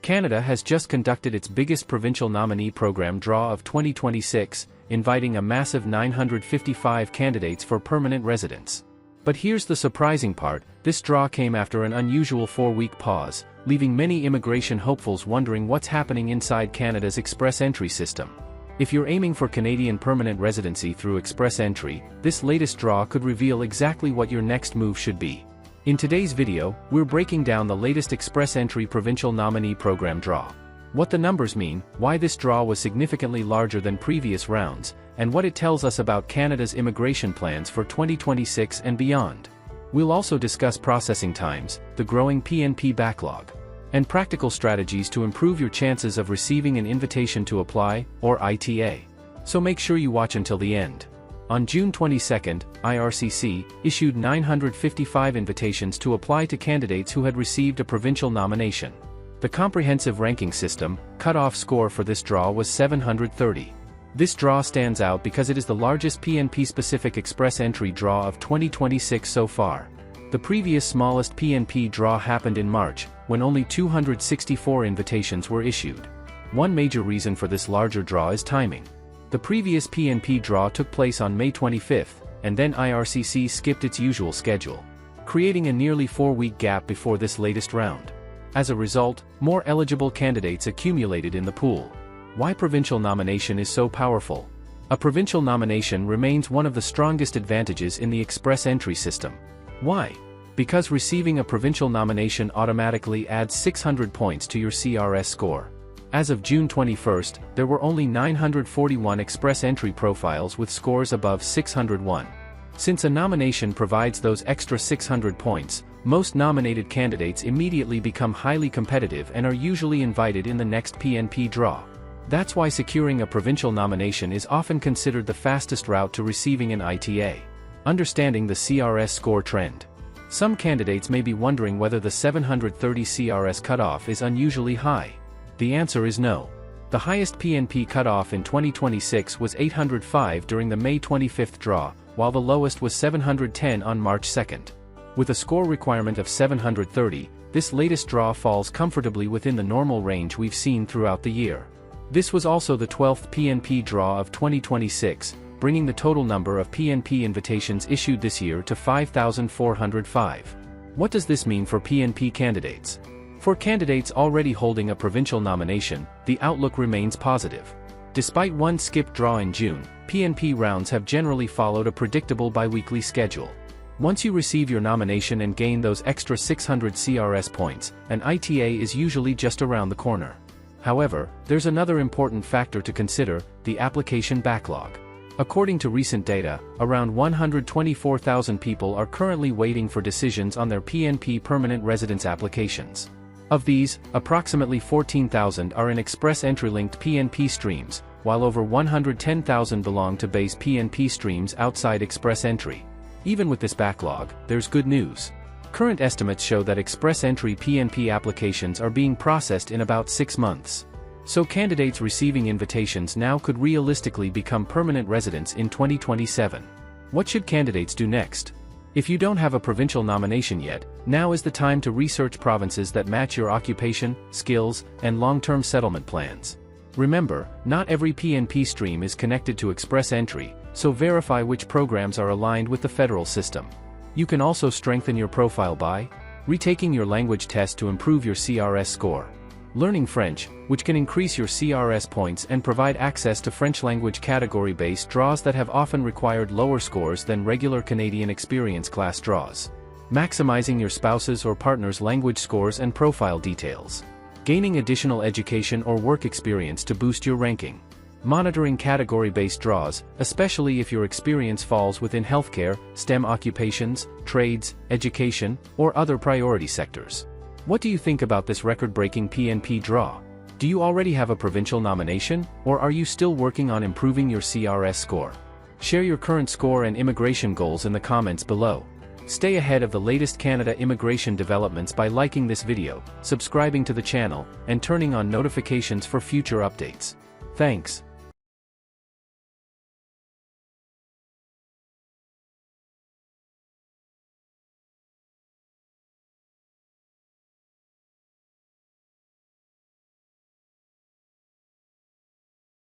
Canada has just conducted its biggest Provincial Nominee Program draw of 2026, inviting a massive 955 candidates for permanent residence. But here's the surprising part, this draw came after an unusual 4-week pause, leaving many immigration hopefuls wondering what's happening inside Canada's express entry system. If you're aiming for Canadian permanent residency through express entry, this latest draw could reveal exactly what your next move should be. In today's video, we're breaking down the latest express entry Provincial Nominee Program draw. What the numbers mean, why this draw was significantly larger than previous rounds, and what it tells us about Canada's immigration plans for 2026 and beyond. We'll also discuss processing times, the growing PNP backlog, and practical strategies to improve your chances of receiving an invitation to apply, or ITA. So make sure you watch until the end. On June 22, IRCC issued 955 invitations to apply to candidates who had received a provincial nomination. The comprehensive ranking system cutoff score for this draw was 730. This draw stands out because it is the largest PNP-specific express entry draw of 2026 so far. The previous smallest PNP draw happened in March, when only 264 invitations were issued. One major reason for this larger draw is timing. The previous PNP draw took place on May 25, and then IRCC skipped its usual schedule, creating a nearly 4-week gap before this latest round. As a result, more eligible candidates accumulated in the pool. Why provincial nomination is so powerful? A provincial nomination remains one of the strongest advantages in the express entry system. Why? Because receiving a provincial nomination automatically adds 600 points to your CRS score. As of June 21, there were only 941 express entry profiles with scores above 601. Since a nomination provides those extra 600 points, most nominated candidates immediately become highly competitive and are usually invited in the next PNP draw. That's why securing a provincial nomination is often considered the fastest route to receiving an ITA. Understanding the CRS score trend. Some candidates may be wondering whether the 730 CRS cutoff is unusually high. The answer is no. The highest PNP cutoff in 2026 was 805 during the May 25 draw, while the lowest was 710 on March 2. With a score requirement of 730, this latest draw falls comfortably within the normal range we've seen throughout the year. This was also the 12th PNP draw of 2026, bringing the total number of PNP invitations issued this year to 5,405. What does this mean for PNP candidates? For candidates already holding a provincial nomination, the outlook remains positive. Despite one skipped draw in June, PNP rounds have generally followed a predictable biweekly schedule. Once you receive your nomination and gain those extra 600 CRS points, an ITA is usually just around the corner. However, there's another important factor to consider, the application backlog. According to recent data, around 124,000 people are currently waiting for decisions on their PNP permanent residence applications. Of these, approximately 14,000 are in express entry-linked PNP streams, while over 110,000 belong to base PNP streams outside express entry. Even with this backlog, there's good news. Current estimates show that express entry PNP applications are being processed in about 6 months. So candidates receiving invitations now could realistically become permanent residents in 2027. What should candidates do next? If you don't have a provincial nomination yet, now is the time to research provinces that match your occupation, skills, and long-term settlement plans. Remember, not every PNP stream is connected to express entry, so verify which programs are aligned with the federal system. You can also strengthen your profile by retaking your language test to improve your CRS score, learning French, which can increase your CRS points and provide access to French language category-based draws that have often required lower scores than regular Canadian experience class draws, maximizing your spouse's or partner's language scores and profile details, gaining additional education or work experience to boost your ranking, monitoring category-based draws, especially if your experience falls within healthcare, STEM occupations, trades, education, or other priority sectors. What do you think about this record-breaking PNP draw? Do you already have a provincial nomination, or are you still working on improving your CRS score? Share your current score and immigration goals in the comments below. Stay ahead of the latest Canada immigration developments by liking this video, subscribing to the channel, and turning on notifications for future updates. Thanks.